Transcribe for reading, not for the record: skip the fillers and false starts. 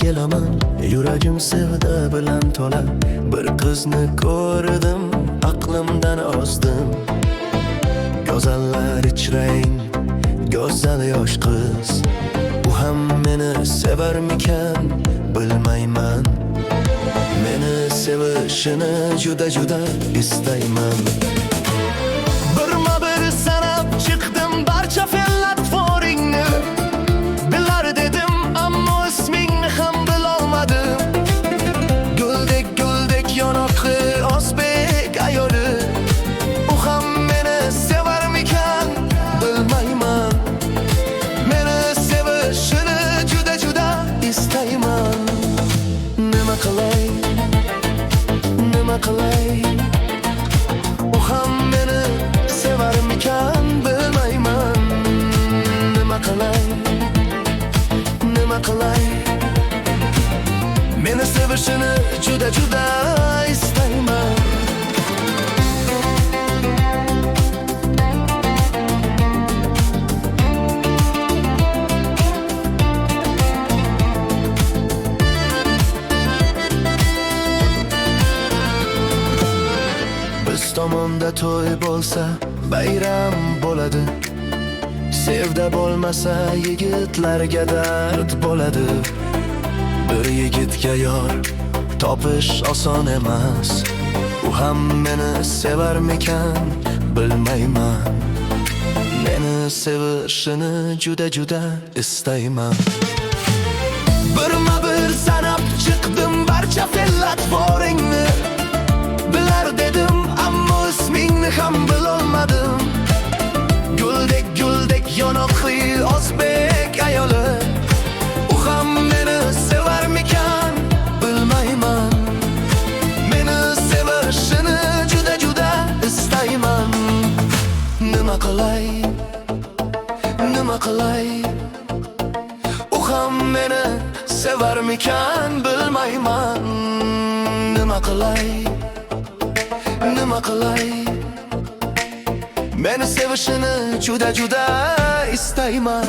kelaman. Yuragim sevda bilan to'la. Bir qizni ko'rdim, aqlimdan ozdim. Go'zallar ichrang, go'zal yosh qiz. U ham meni sevarmikan, bilmayman. Meni sevishini juda istayman. Birma-bir sanab chiqdim barcha fe'l-atvoringni. Bilar dedim, ammo ismingni ham bilolmadim. Guldek yonoqli o'zbek ayoli. U ham meni sevarmikan, bilmayman. Meni sevishini juda istayman. Nima qilay? U ham meni sevarmikan, bilmayman. Nima qilay? Meni sevishini juda istayman. Biz tomonda to'y bo'lsa, bayram bo'ladi. Sevda bo'lmasa, yigitlarga dard bo'ladi. Bir yigitga yor topish oson emas. U ham meni sevarmikan, bilmayman. Meni sevishini juda istayman. Birma-bir sanab chiqdim barcha fe'l-atvoringni. Bilar dedim, ammo ismingni ham bilolmadim. Guldek yonoqli o'zbek ayoli. U ham meni sevarmikan, bilmayman. Meni sevishini juda istayman. Nima qilay? U ham meni sevarmikan, bilmayman. Nima qilay? Meni sevishini juda istayman.